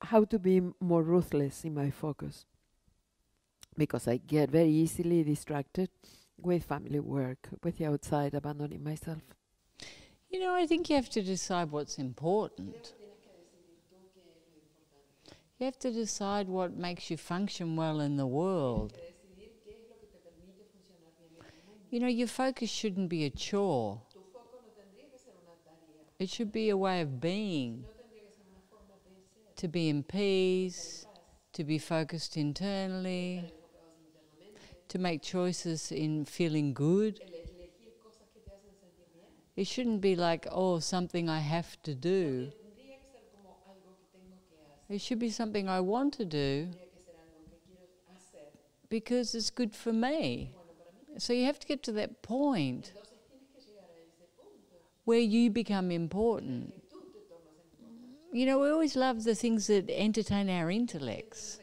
how to be more ruthless in my focus, because I get very easily distracted with family work, with the outside, abandoning myself. You know, I think you have to decide what's important. You have to decide what makes you function well in the world. You know, your focus shouldn't be a chore. It should be a way of being. To be in peace, to be focused internally, to make choices in feeling good. It shouldn't be like, oh, something I have to do. It should be something I want to do because it's good for me. So you have to get to that point where you become important. You know, we always love the things that entertain our intellects.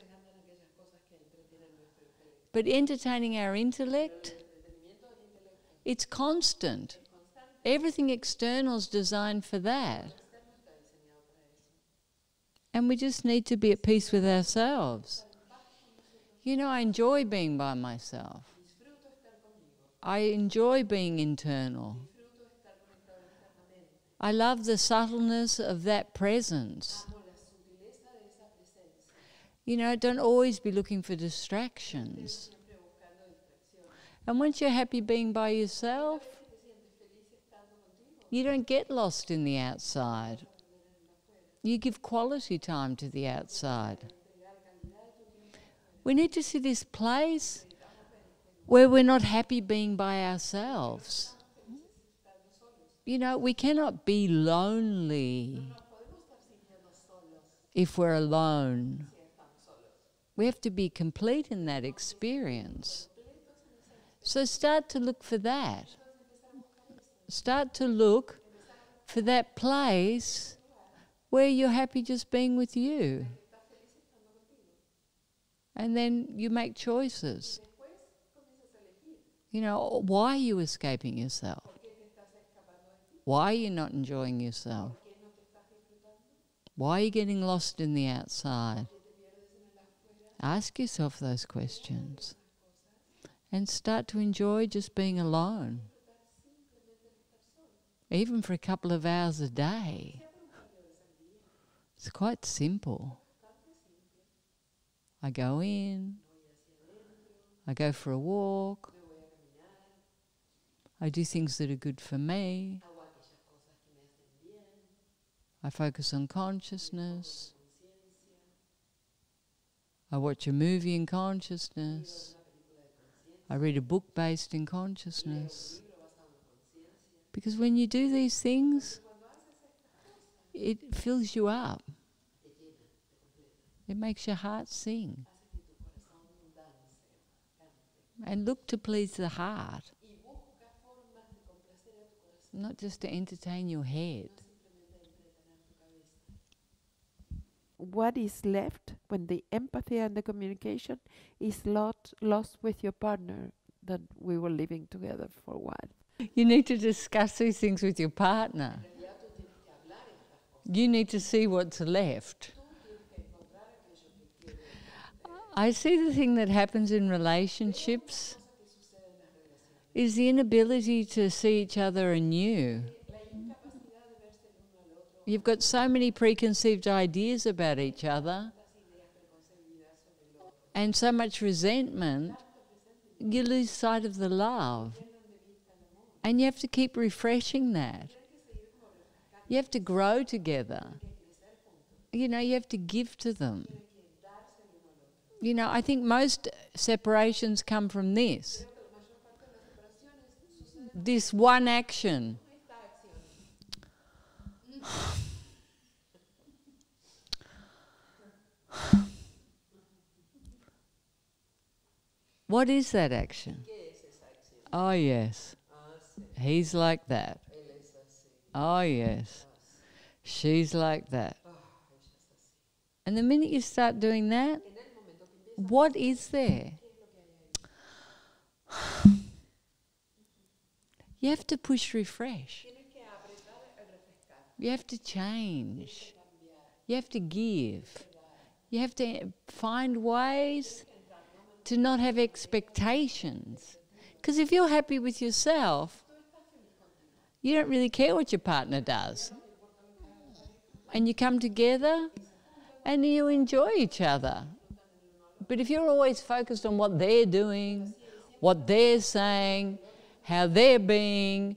But entertaining our intellect, it's constant. Everything external is designed for that. And we just need to be at peace with ourselves. You know, I enjoy being by myself. I enjoy being internal. I love the subtleness of that presence. You know, don't always be looking for distractions. And once you're happy being by yourself, you don't get lost in the outside. You give quality time to the outside. We need to see this place where we're not happy being by ourselves. You know, we cannot be lonely if we're alone. We have to be complete in that experience. So start to look for that. Start to look for that place where you're happy just being with you. And then you make choices. You know, why are you escaping yourself? Why are you not enjoying yourself? Why are you getting lost in the outside? Ask yourself those questions. And start to enjoy just being alone. Even for a couple of hours a day. It's quite simple. I go in, I go for a walk, I do things that are good for me, I focus on consciousness, I watch a movie in consciousness, I read a book based in consciousness. Because when you do these things, it fills you up. It makes your heart sing. And look to please the heart. Not just to entertain your head. What is left when the empathy and the communication is lost with your partner that we were living together for a while? You need to discuss these things with your partner. You need to see what's left. I see the thing that happens in relationships is the inability to see each other anew. You've got so many preconceived ideas about each other and so much resentment, you lose sight of the love. And you have to keep refreshing that. You have to grow together. You know, you have to give to them. You know, I think most separations come from this. This one action. What is that action? Oh, yes. He's like that. Oh, yes. She's like that. And the minute you start doing that, what is there? You have to push refresh. You have to change. You have to give. You have to find ways to not have expectations. Because if you're happy with yourself, you don't really care what your partner does. And you come together and you enjoy each other. But if you're always focused on what they're doing, what they're saying, how they're being,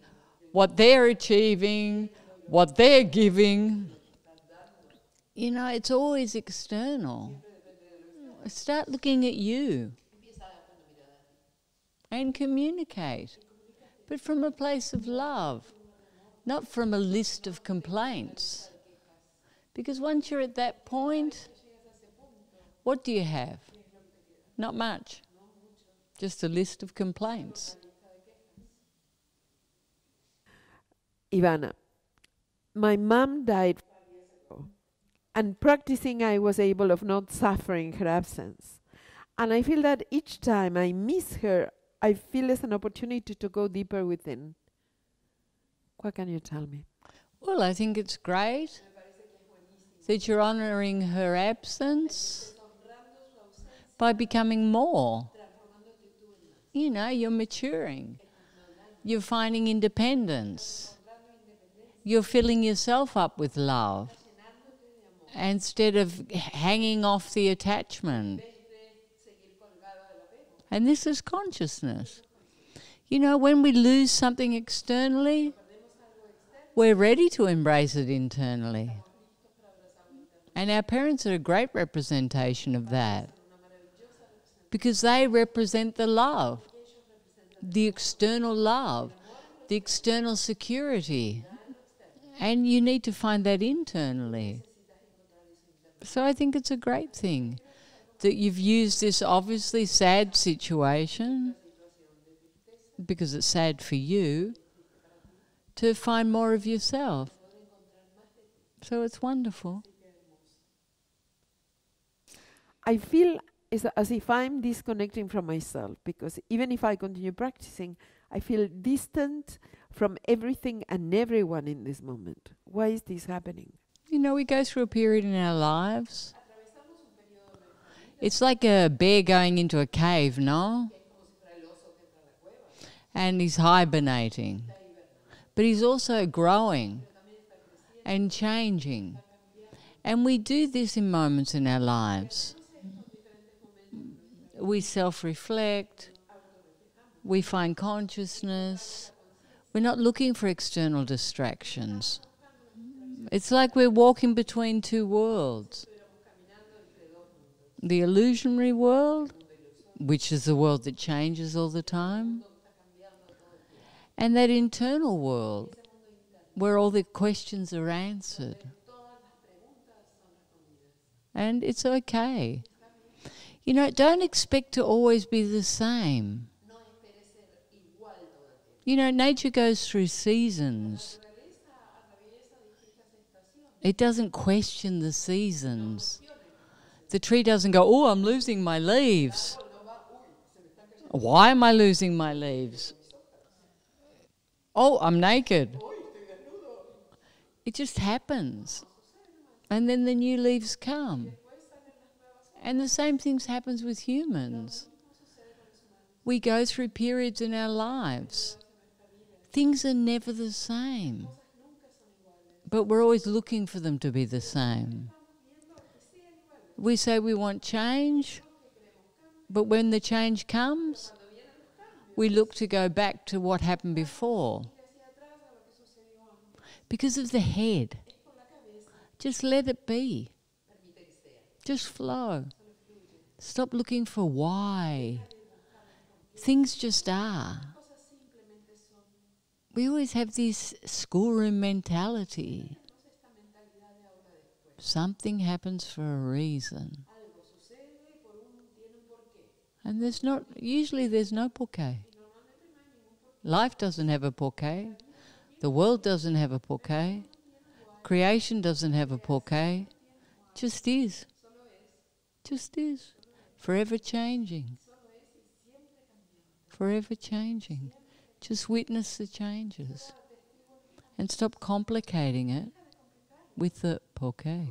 what they're achieving, what they're giving, you know, it's always external. Start looking at you and communicate, but from a place of love, not from a list of complaints. Because once you're at that point, what do you have? Not much. Just a list of complaints. Ivana, my mom died 5 years ago, and practicing I was able of not suffering her absence. And I feel that each time I miss her, I feel it's an opportunity to go deeper within. What can you tell me? Well, I think it's great that you're honouring her absence by becoming more. You know, you're maturing. You're finding independence. You're filling yourself up with love instead of hanging off the attachment. And this is consciousness. You know, when we lose something externally, we're ready to embrace it internally. And our parents are a great representation of that, because they represent the love, the external security. And you need to find that internally. So I think it's a great thing that you've used this obviously sad situation, because it's sad for you, to find more of yourself. So it's wonderful. I feel as if I'm disconnecting from myself, because even if I continue practicing, I feel distant from everything and everyone in this moment. Why is this happening? You know, we go through a period in our lives. It's like a bear going into a cave, no? And he's hibernating. But he's also growing and changing. And we do this in moments in our lives. We self-reflect. We find consciousness. We're not looking for external distractions. It's like we're walking between two worlds. The illusionary world, which is the world that changes all the time, and that internal world, where all the questions are answered. And it's okay. You know, don't expect to always be the same. You know, nature goes through seasons. It doesn't question the seasons. The tree doesn't go, oh, I'm losing my leaves. Why am I losing my leaves? Oh, I'm naked. It just happens. And then the new leaves come. And the same thing happens with humans. We go through periods in our lives. Things are never the same. But we're always looking for them to be the same. We say we want change, but when the change comes, we look to go back to what happened before. Because of the head. Just let it be. Just flow. Stop looking for why. Things just are. We always have this schoolroom mentality. Something happens for a reason. And usually there's no porqué. Life doesn't have a porqué. The world doesn't have a porqué. Creation doesn't have a porqué. Just is. Just is. Forever changing. Forever changing. Just witness the changes. And stop complicating it with the porqué.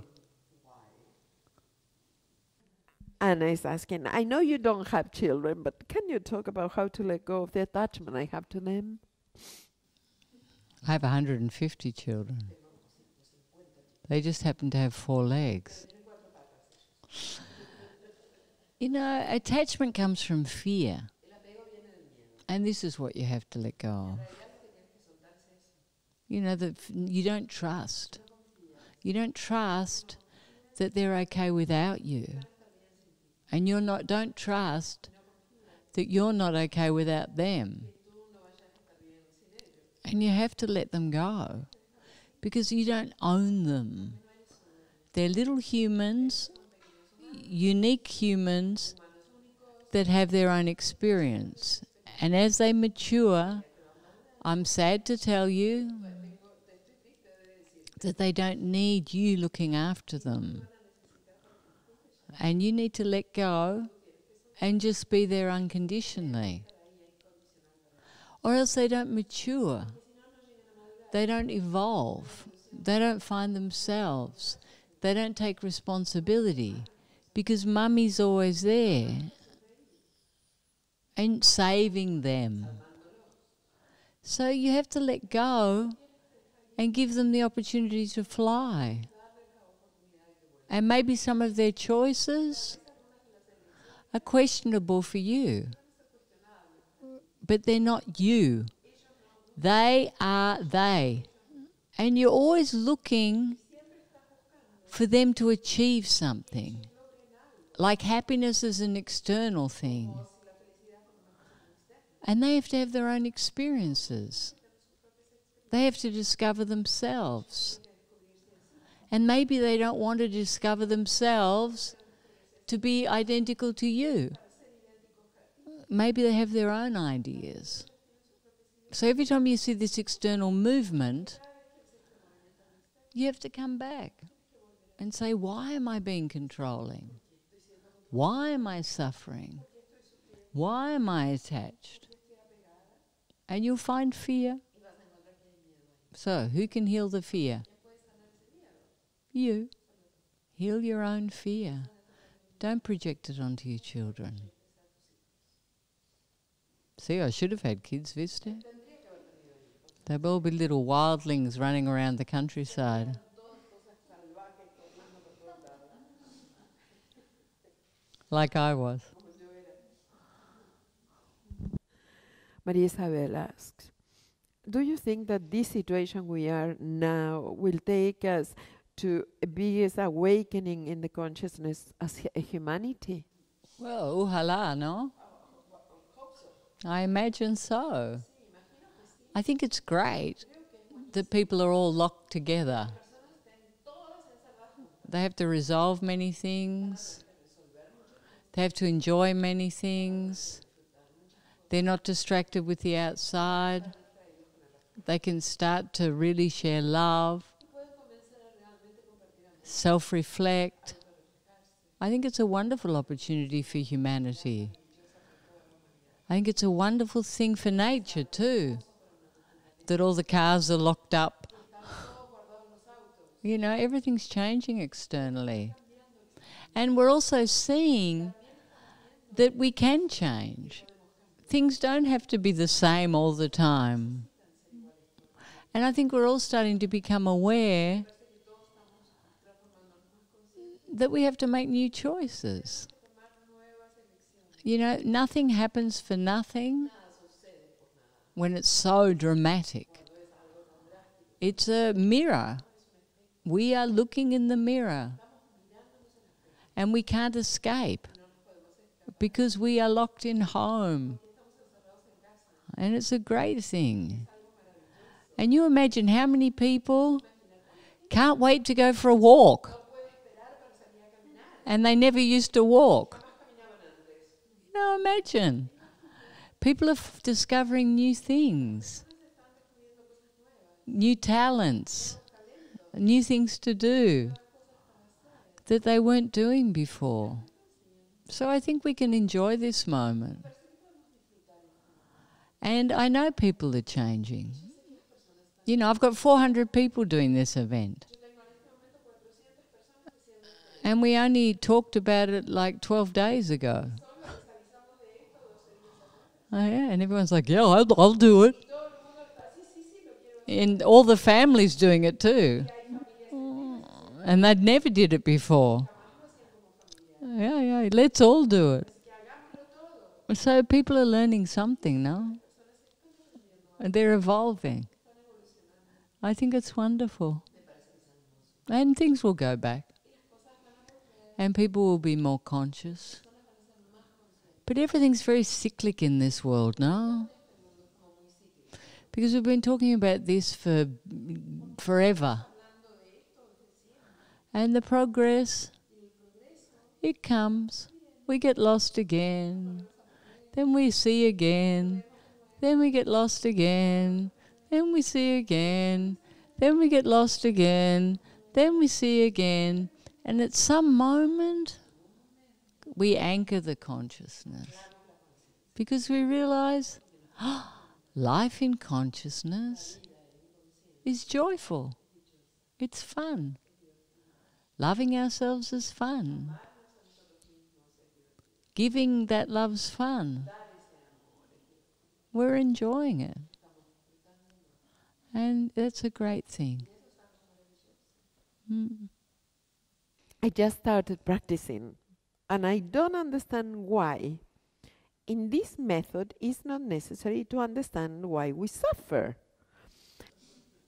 Anna is asking, I know you don't have children, but can you talk about how to let go of the attachment I have to them? I have 150 children. They just happen to have 4 legs. You know, attachment comes from fear. And this is what you have to let go of. You know, that you don't trust. You don't trust that they're okay without you. And don't trust that you're not okay without them. And you have to let them go. Because you don't own them. They're little humans, unique humans that have their own experience. And as they mature, I'm sad to tell you that they don't need you looking after them. And you need to let go and just be there unconditionally. Or else they don't mature. They don't evolve. They don't find themselves. They don't take responsibility because mummy's always there and saving them. So you have to let go and give them the opportunity to fly. And maybe some of their choices are questionable for you, but they're not you. They are they. And you're always looking for them to achieve something. Like happiness is an external thing. And they have to have their own experiences. They have to discover themselves. And maybe they don't want to discover themselves to be identical to you. Maybe they have their own ideas. So every time you see this external movement, you have to come back and say, why am I being controlling? Why am I suffering? Why am I attached? And you'll find fear. So who can heal the fear? You. Heal your own fear. Don't project it onto your children. See, I should have had kids, Vista. They'd all be little wildlings running around the countryside. Like I was. Maria Isabel asks, do you think that this situation we are now will take us to a biggest awakening in the consciousness as humanity? Well, ojalá, no? I imagine so. I think it's great that people are all locked together. They have to resolve many things. They have to enjoy many things. They're not distracted with the outside. They can start to really share love, self-reflect. I think it's a wonderful opportunity for humanity. I think it's a wonderful thing for nature too, that all the cars are locked up. You know, everything's changing externally. And we're also seeing that we can change. Things don't have to be the same all the time. And I think we're all starting to become aware that we have to make new choices. You know, nothing happens for nothing when it's so dramatic. It's a mirror. We are looking in the mirror. And we can't escape because we are locked in home. And it's a great thing. And you imagine how many people can't wait to go for a walk. And they never used to walk. Now imagine. People are discovering new things, new talents, new things to do that they weren't doing before. So I think we can enjoy this moment. And I know people are changing. You know, I've got 400 people doing this event. And we only talked about it like 12 days ago. Oh yeah, and everyone's like, yeah, I'll do it. And all the families doing it too. And they'd never did it before. Yeah, let's all do it. So people are learning something now. And they're evolving. I think it's wonderful. And things will go back. And people will be more conscious. But everything's very cyclic in this world now. Because we've been talking about this for forever. And the progress, it comes. We get lost again. Then we see again. Then we get lost again. Then we see again. Then we get lost again. Then we see again. And at some moment, we anchor the consciousness. Because we realize, life in consciousness is joyful. It's fun. Loving ourselves is fun. Giving that love's fun. We're enjoying it. And that's a great thing. I just started practicing, and I don't understand why. In this method, it's not necessary to understand why we suffer.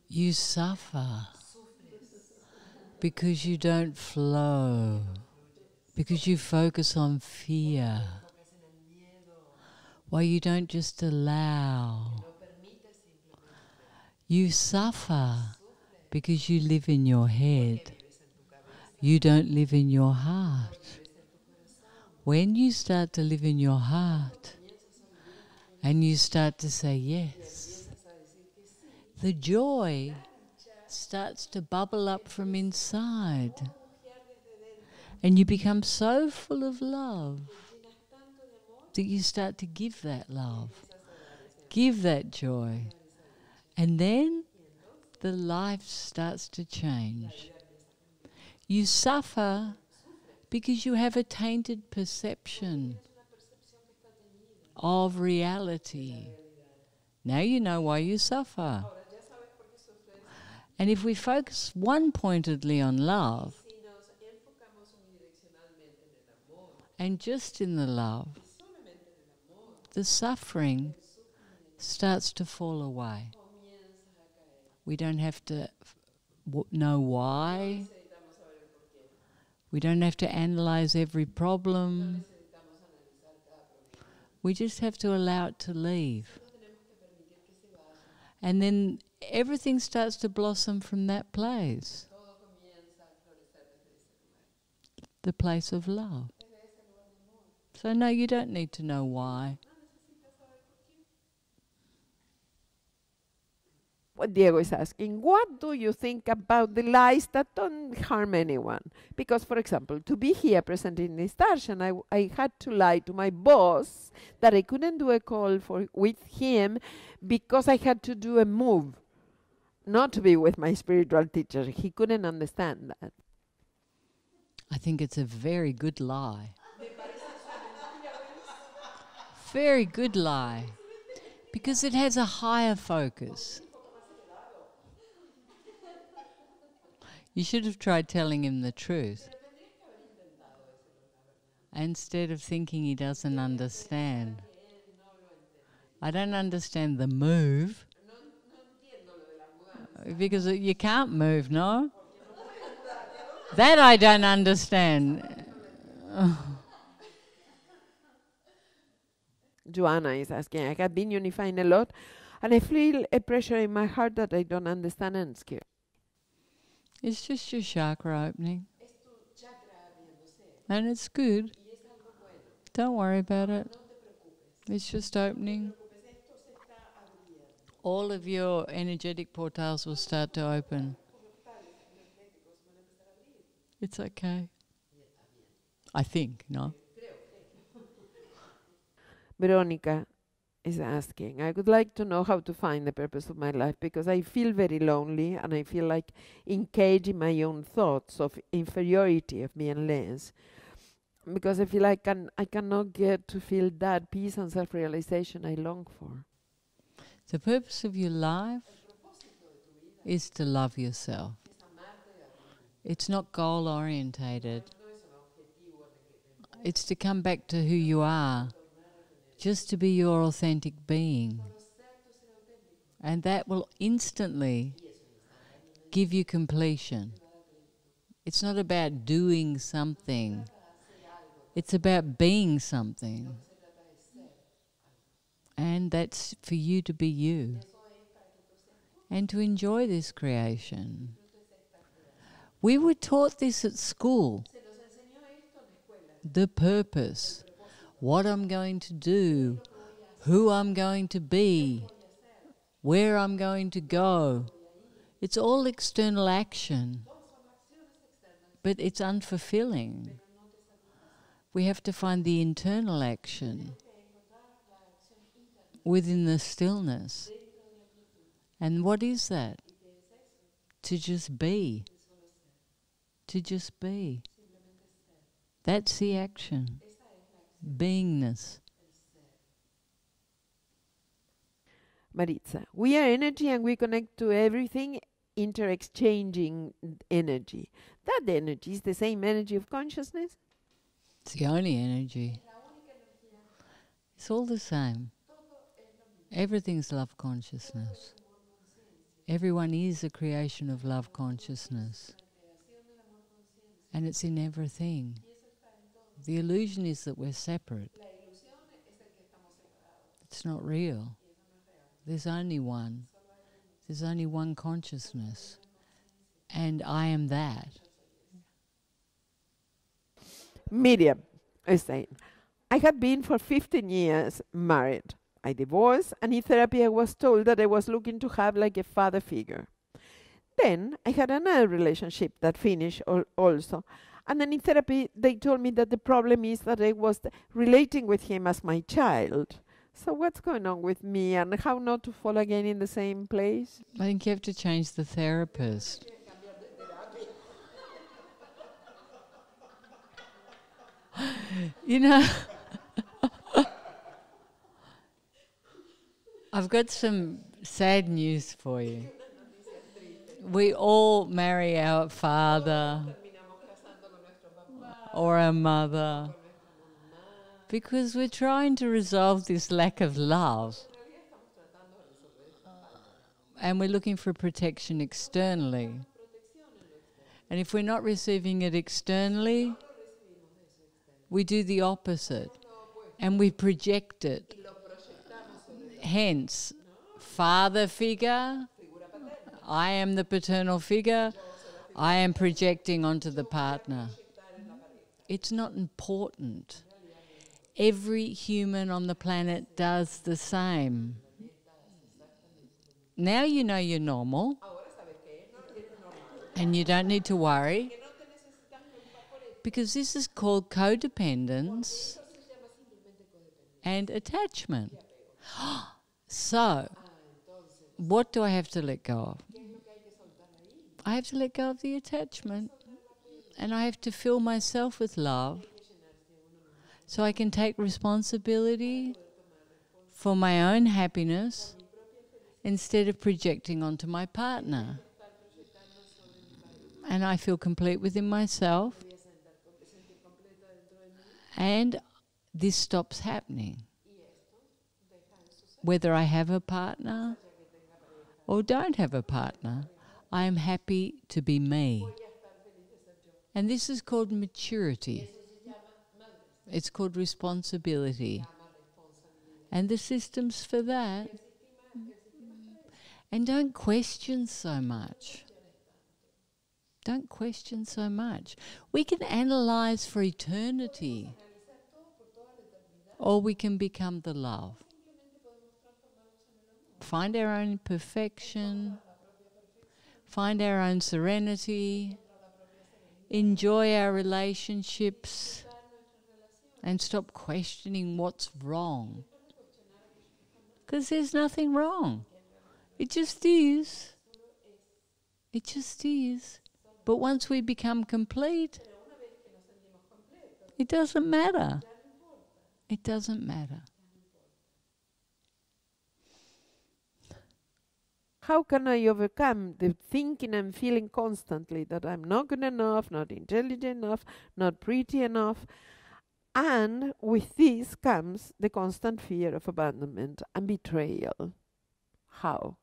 You suffer because you don't flow, because you focus on fear. Why you don't just allow. You suffer because you live in your head. You don't live in your heart. When you start to live in your heart and you start to say yes, the joy starts to bubble up from inside. And you become so full of love that you start to give that love, give that joy. And then the life starts to change. You suffer because you have a tainted perception of reality. Now you know why you suffer. And if we focus one-pointedly on love, and just in the love, the suffering starts to fall away. We don't have to know why. We don't have to analyze every problem. We just have to allow it to leave. And then everything starts to blossom from that place. The place of love. So no, you don't need to know why. What Diego is asking, what do you think about the lies that don't harm anyone? Because, for example, to be here presenting this Darshan, I had to lie to my boss that I couldn't do a call with him because I had to do a move, not to be with my spiritual teacher. He couldn't understand that. I think it's a very good lie. Very good lie. Because it has a higher focus. You should have tried telling him the truth. Instead of thinking he doesn't understand. I don't understand the move. Because you can't move, no? That I don't understand. Joanna is asking, I have been unifying a lot, and I feel a pressure in my heart that I don't understand and it's scary. It's just your chakra opening. And it's good. Don't worry about it. It's just opening. All of your energetic portals will start to open. It's okay. I think, no? Verónica is asking. I would like to know how to find the purpose of my life, because I feel very lonely and I feel like engaged in my own thoughts of inferiority of being less. Because I feel like I cannot get to feel that peace and self-realization I long for. The purpose of your life is to love yourself. It's not goal-orientated. It's to come back to who you are, just to be your authentic being. And that will instantly give you completion. It's not about doing something. It's about being something. And that's for you to be you. And to enjoy this creation. We were taught this at school. The purpose. What I'm going to do. Who I'm going to be. Where I'm going to go. It's all external action. But it's unfulfilling. We have to find the internal action within the stillness. And what is that? To just be. To just be. That's the action. Beingness. Maritza, we are energy and we connect to everything, inter-exchanging energy. That energy is the same energy of consciousness? It's the only energy. It's all the same. Everything's love consciousness. Everyone is a creation of love consciousness. And it's in everything. The illusion is that we're separate. It's not real. There's only one. There's only one consciousness. And I am that. Miriam is saying, I had been for 15 years married. I divorced, and in therapy I was told that I was looking to have like a father figure. Then I had another relationship that finished also. And then in therapy they told me that the problem is that I was relating with him as my child. So what's going on with me and how not to fall again in the same place? I think you have to change the therapist. You know, I've got some sad news for you. We all marry our father or our mother because we're trying to resolve this lack of love. And we're looking for protection externally. And if we're not receiving it externally, we do the opposite. And we project it. Hence, father figure, I am the paternal figure, I am projecting onto the partner. It's not important. Every human on the planet does the same. Now you know you're normal, and you don't need to worry, because this is called codependence and attachment. So, what do I have to let go of? I have to let go of the attachment, and I have to fill myself with love so I can take responsibility for my own happiness instead of projecting onto my partner. And I feel complete within myself, and this stops happening. Whether I have a partner or don't have a partner, I am happy to be me. And this is called maturity. It's called responsibility. And the systems for that. And don't question so much. Don't question so much. We can analyze for eternity, or we can become the love. Find our own perfection, find our own serenity, enjoy our relationships, and stop questioning what's wrong. because there's nothing wrong. It just is. It just is. But once we become complete, it doesn't matter. It doesn't matter. How can I overcome the thinking and feeling constantly that I'm not good enough, not intelligent enough, not pretty enough? And with this comes the constant fear of abandonment and betrayal. How?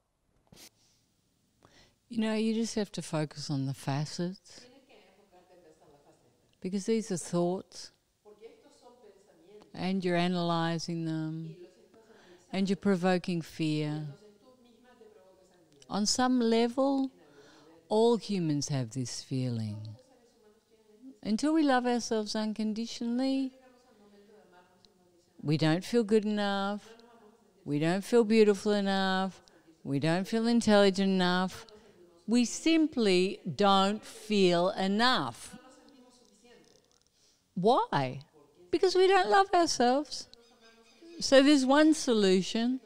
You know, you just have to focus on the facets, because these are thoughts, and you're analysing them, and you're provoking fear. On some level, all humans have this feeling. Until we love ourselves unconditionally, we don't feel good enough, we don't feel beautiful enough, we don't feel intelligent enough. We simply don't feel enough. Why? Because we don't love ourselves. So there's one solution.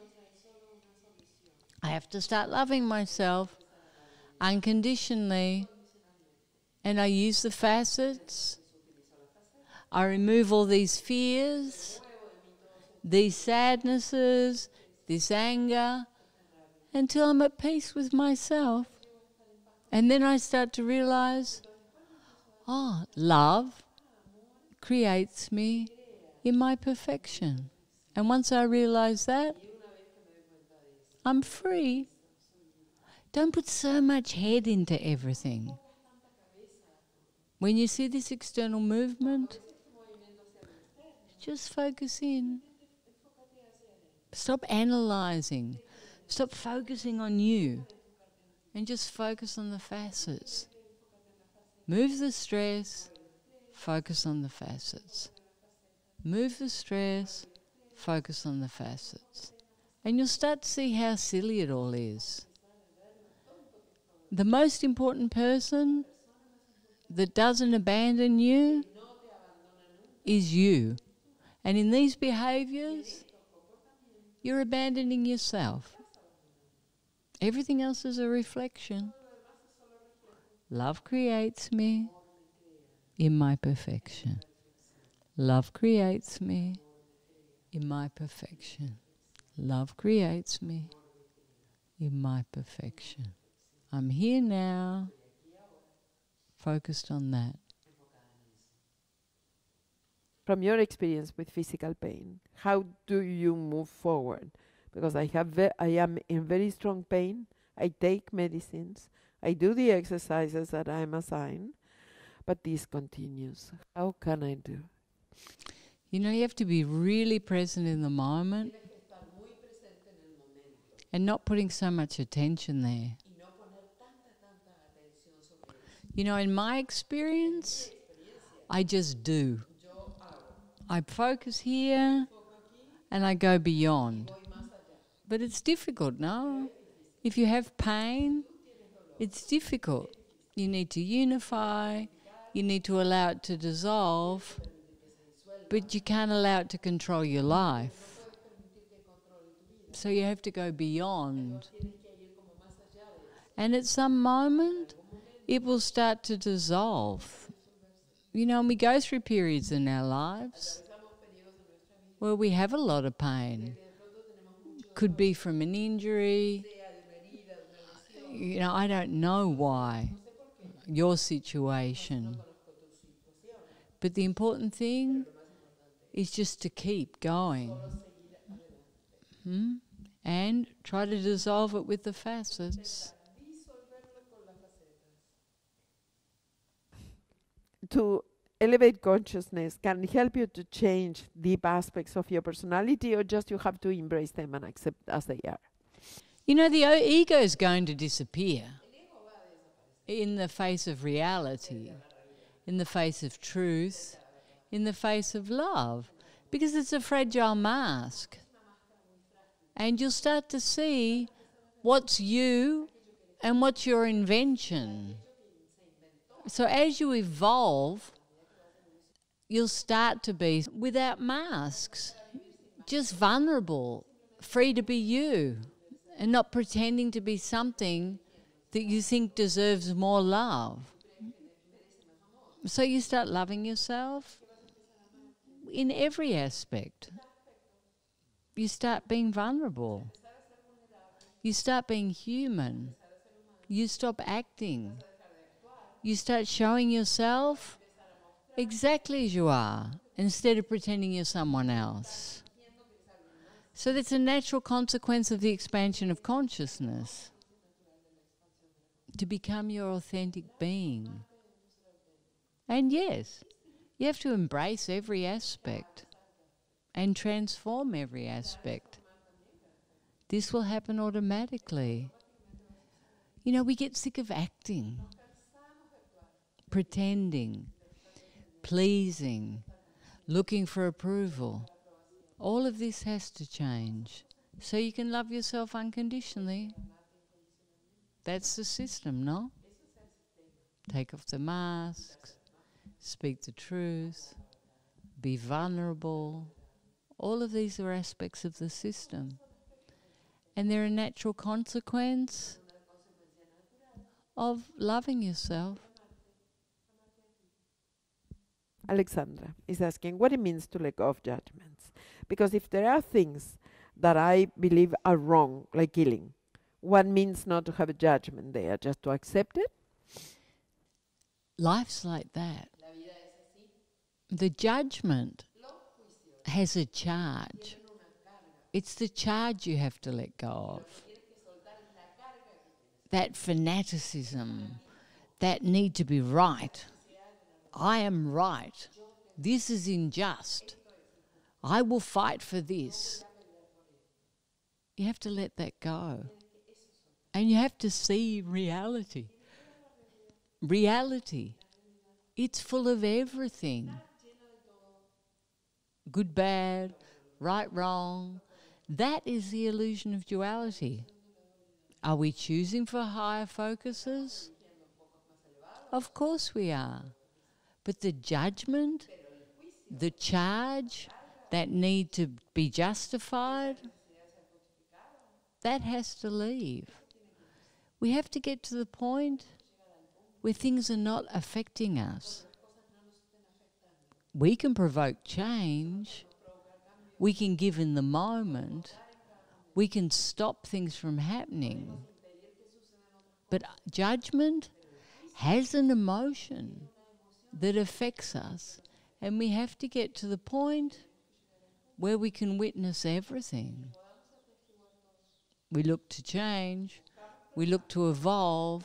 I have to start loving myself unconditionally. And I use the facets. I remove all these fears, these sadnesses, this anger, until I'm at peace with myself. And then I start to realize, love creates me in my perfection. And once I realize that, I'm free. Don't put so much head into everything. When you see this external movement, just focus in. Stop analysing. Stop focusing on you. And just focus on the facets. Move the stress, focus on the facets. Move the stress, focus on the facets. And you'll start to see how silly it all is. The most important person that doesn't abandon you is you. And in these behaviours, you're abandoning yourself. Everything else is a reflection. Love creates me in my perfection. Love creates me in my perfection. Love creates me in my perfection. I'm here now, focused on that. From your experience with physical pain, how do you move forward? Because I am in very strong pain. I take medicines. I do the exercises that I'm assigned, but this continues. How can I do? You know, you have to be really present in the moment and not putting so much attention there. You know, in my experience, I just do. I focus here and I go beyond. But it's difficult, no? If you have pain, it's difficult. You need to unify, you need to allow it to dissolve, but you can't allow it to control your life. So you have to go beyond. And at some moment, it will start to dissolve. You know, and we go through periods in our lives where we have a lot of pain. Could be from an injury. You know, I don't know why, your situation. But the important thing is just to keep going. And try to dissolve it with the facets. To elevate consciousness can help you to change deep aspects of your personality, or just you have to embrace them and accept as they are? You know, the ego is going to disappear in the face of reality, in the face of truth, in the face of love, because it's a fragile mask. And you'll start to see what's you and what's your invention. So as you evolve, you'll start to be without masks, just vulnerable free to be you and not pretending to be something that you think deserves more love. So you start loving yourself in every aspect. You start being vulnerable. You start being human. You stop acting. You start showing yourself exactly as you are instead of pretending you're someone else. So that's a natural consequence of the expansion of consciousness, to become your authentic being. And yes, you have to embrace every aspect and transform every aspect. This will happen automatically. You know, we get sick of acting, pretending, pleasing, looking for approval. All of this has to change so you can love yourself unconditionally. That's the system, no? Take off the masks, speak the truth, be vulnerable. All of these are aspects of the system. And they're a natural consequence of loving yourself. Alexandra is asking what it means to let go of judgments. Because if there are things that I believe are wrong, like killing, what means not to have a judgment there, just to accept it? Life's like that. The judgment has a charge. It's the charge you have to let go of. That fanaticism, that need to be right. I am right. This is unjust. I will fight for this. You have to let that go. And you have to see reality. Reality. It's full of everything. Good, bad, right, wrong. That is the illusion of duality. Are we choosing for higher focuses? Of course we are. But the judgment, the charge, that need to be justified, that has to leave. We have to get to the point where things are not affecting us. We can provoke change. We can give in the moment. We can stop things from happening. But judgment has an emotion that affects us, and we have to get to the point where we can witness everything. We look to change, we look to evolve,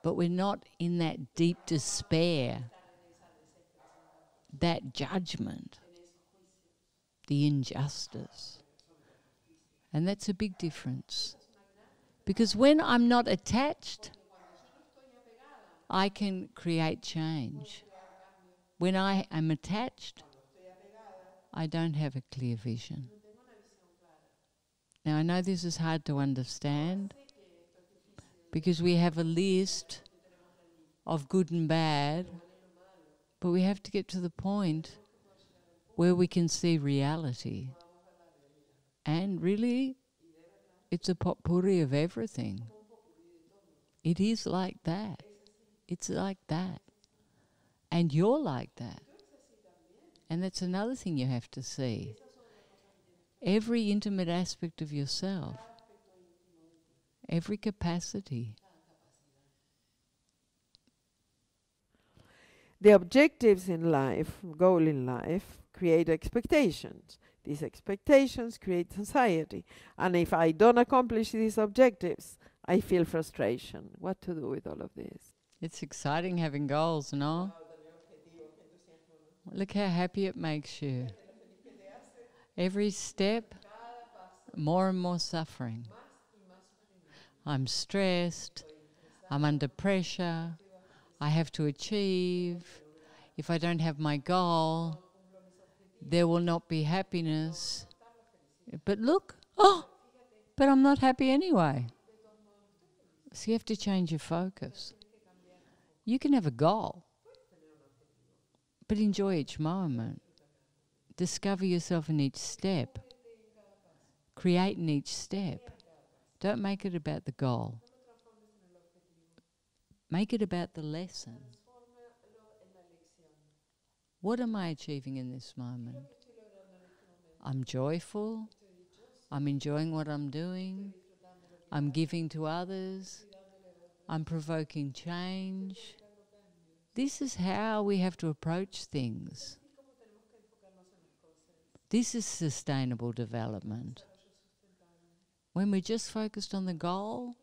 but we're not in that deep despair, that judgment, the injustice. And that's a big difference. Because when I'm not attached, I can create change. When I am attached, I don't have a clear vision. Now, I know this is hard to understand because we have a list of good and bad, but we have to get to the point where we can see reality. And really, it's a potpourri of everything. It is like that. It's like that. And you're like that. And that's another thing you have to see. Every intimate aspect of yourself, every capacity. The objectives in life, goal in life, create expectations. These expectations create anxiety. And if I don't accomplish these objectives, I feel frustration. What to do with all of this? It's exciting having goals, no? Look how happy it makes you. Every step, more and more suffering. I'm stressed. I'm under pressure. I have to achieve. If I don't have my goal, there will not be happiness. But look, but I'm not happy anyway. So you have to change your focus. You can have a goal, but enjoy each moment. Discover yourself in each step. Create in each step. Don't make it about the goal. Make it about the lesson. What am I achieving in this moment? I'm joyful. I'm enjoying what I'm doing. I'm giving to others. I'm provoking change. This is how we have to approach things. This is sustainable development. When we're just focused on the goal,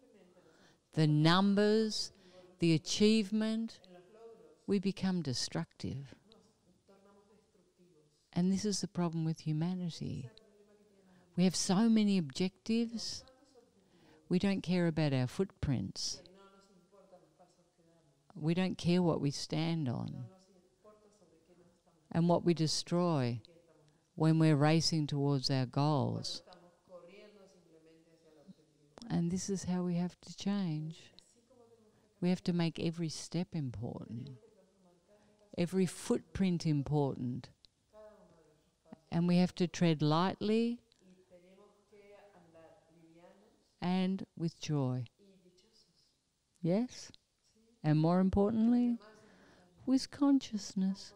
the numbers, the achievement, we become destructive. And this is the problem with humanity. We have so many objectives, we don't care about our footprints. We don't care what we stand on and what we destroy when we're racing towards our goals. And this is how we have to change. We have to make every step important, every footprint important. And we have to tread lightly and with joy. Yes? And more importantly, with consciousness.